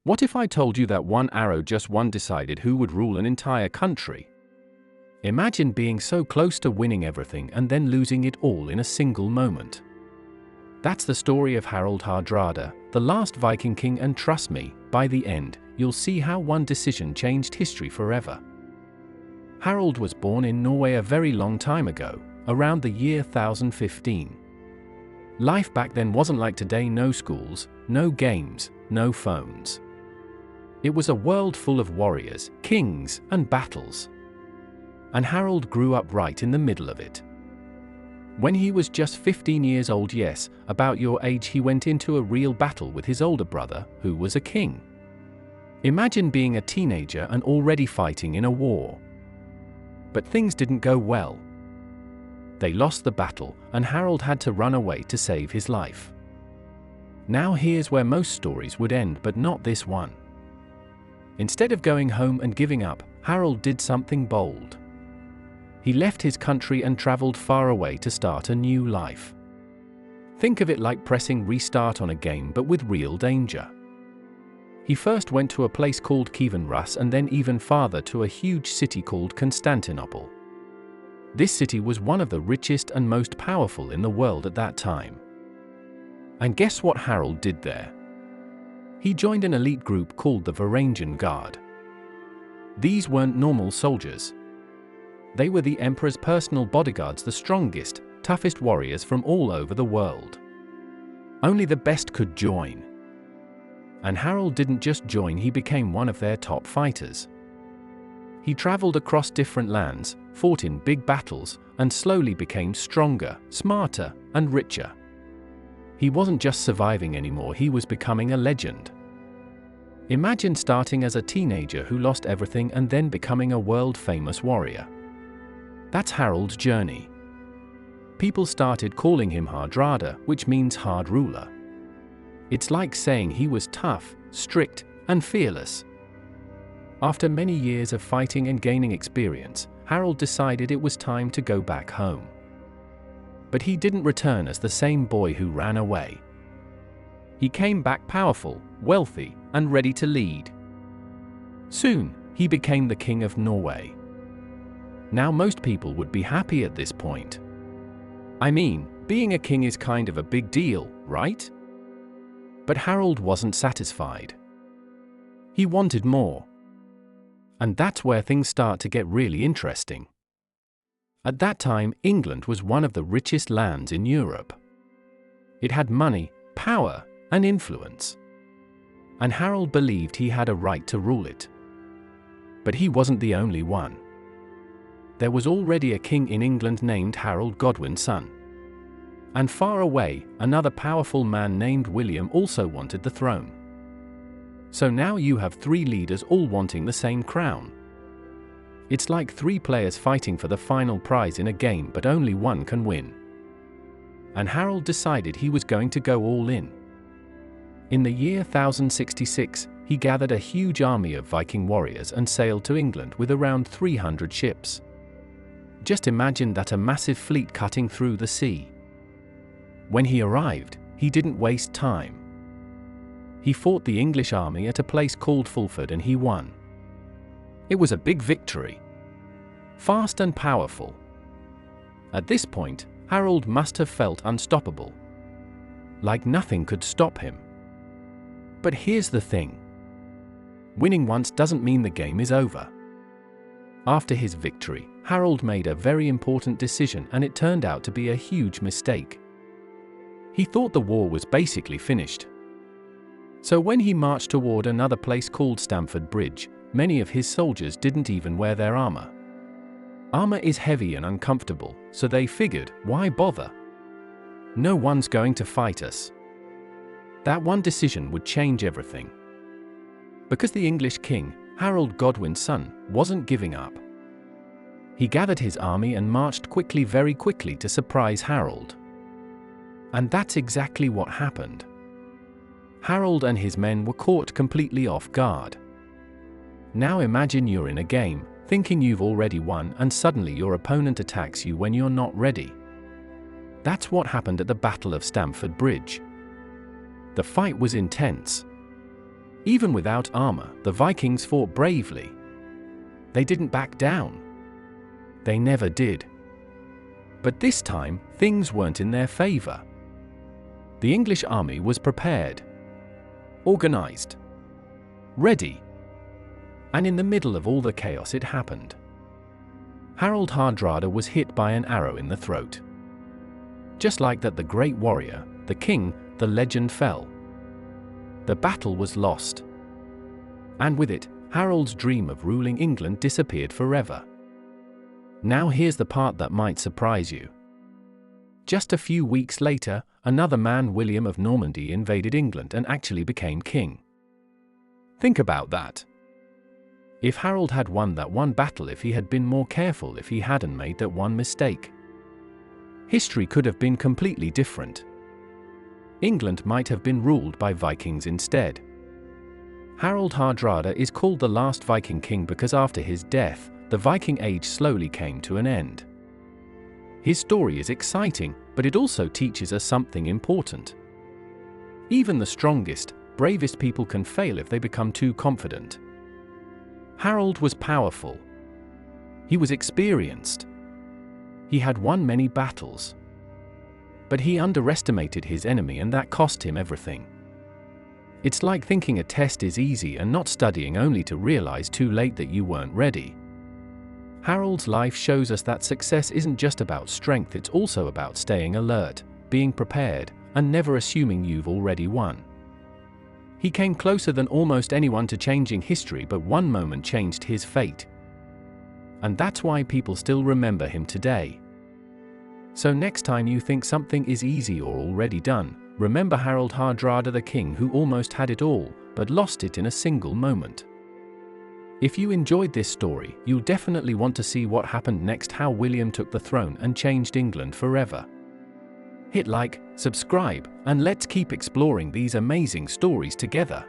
What if I told you that one arrow, just one, decided who would rule an entire country? Imagine being so close to winning everything and then losing it all in a single moment. That's the story of Harald Hardrada, the last Viking king, and trust me, by the end, you'll see how one decision changed history forever. Harald was born in Norway a very long time ago, around the year 1015. Life back then wasn't like today: no schools, no games, no phones. It was a world full of warriors, kings, and battles. And Harald grew up right in the middle of it. When he was just 15 years old, yes, about your age, he went into a real battle with his older brother, who was a king. Imagine being a teenager and already fighting in a war. But things didn't go well. They lost the battle, and Harald had to run away to save his life. Now here's where most stories would end, but not this one. Instead of going home and giving up, Harald did something bold. He left his country and traveled far away to start a new life. Think of it like pressing restart on a game, but with real danger. He first went to a place called Kievan and then even farther to a huge city called Constantinople. This city was one of the richest and most powerful in the world at that time. And guess what Harald did there? He joined an elite group called the Varangian Guard. These weren't normal soldiers. They were the emperor's personal bodyguards, the strongest, toughest warriors from all over the world. Only the best could join. And Harald didn't just join, he became one of their top fighters. He traveled across different lands, fought in big battles, and slowly became stronger, smarter, and richer. He wasn't just surviving anymore, he was becoming a legend. Imagine starting as a teenager who lost everything and then becoming a world-famous warrior. That's Harald's journey. People started calling him Hardrada, which means hard ruler. It's like saying he was tough, strict, and fearless. After many years of fighting and gaining experience, Harald decided it was time to go back home. But he didn't return as the same boy who ran away. He came back powerful, wealthy, and ready to lead. Soon, he became the king of Norway. Now most people would be happy at this point. I mean, being a king is kind of a big deal, right? But Harald wasn't satisfied. He wanted more. And that's where things start to get really interesting. At that time, England was one of the richest lands in Europe. It had money, power, and influence. And Harald believed he had a right to rule it. But he wasn't the only one. There was already a king in England named Harold, Godwin's son. And far away, another powerful man named William also wanted the throne. So now you have three leaders all wanting the same crown. It's like three players fighting for the final prize in a game, but only one can win. And Harald decided he was going to go all in. In the year 1066, he gathered a huge army of Viking warriors and sailed to England with around 300 ships. Just imagine that, a massive fleet cutting through the sea. When he arrived, he didn't waste time. He fought the English army at a place called Fulford and he won. It was a big victory. Fast and powerful. At this point, Harald must have felt unstoppable. Like nothing could stop him. But here's the thing. Winning once doesn't mean the game is over. After his victory, Harald made a very important decision, and it turned out to be a huge mistake. He thought the war was basically finished. So when he marched toward another place called Stamford Bridge, many of his soldiers didn't even wear their armor. Armor is heavy and uncomfortable, so they figured, why bother? No one's going to fight us. That one decision would change everything. Because the English king, Harold, Godwin's son, wasn't giving up. He gathered his army and marched quickly, very quickly, to surprise Harald. And that's exactly what happened. Harald and his men were caught completely off guard. Now imagine you're in a game, thinking you've already won, and suddenly your opponent attacks you when you're not ready. That's what happened at the Battle of Stamford Bridge. The fight was intense. Even without armor, the Vikings fought bravely. They didn't back down. They never did. But this time, things weren't in their favor. The English army was prepared, organized, ready. And in the middle of all the chaos, it happened. Harald Hardrada was hit by an arrow in the throat. Just like that, the great warrior, the king, the legend fell. The battle was lost. And with it, Harald's dream of ruling England disappeared forever. Now here's the part that might surprise you. Just a few weeks later, another man, William of Normandy, invaded England and actually became king. Think about that. If Harald had won that one battle, if he had been more careful, if he hadn't made that one mistake, history could have been completely different. England might have been ruled by Vikings instead. Harald Hardrada is called the Last Viking King because after his death, the Viking Age slowly came to an end. His story is exciting, but it also teaches us something important. Even the strongest, bravest people can fail if they become too confident. Harald was powerful. He was experienced. He had won many battles. But he underestimated his enemy, and that cost him everything. It's like thinking a test is easy and not studying only to realize too late that you weren't ready. Harald's life shows us that success isn't just about strength, it's also about staying alert, being prepared, and never assuming you've already won. He came closer than almost anyone to changing history, but one moment changed his fate. And that's why people still remember him today. So next time you think something is easy or already done, remember Harald Hardrada, the king who almost had it all, but lost it in a single moment. If you enjoyed this story, you'll definitely want to see what happened next, how William took the throne and changed England forever. Hit like, subscribe, and let's keep exploring these amazing stories together.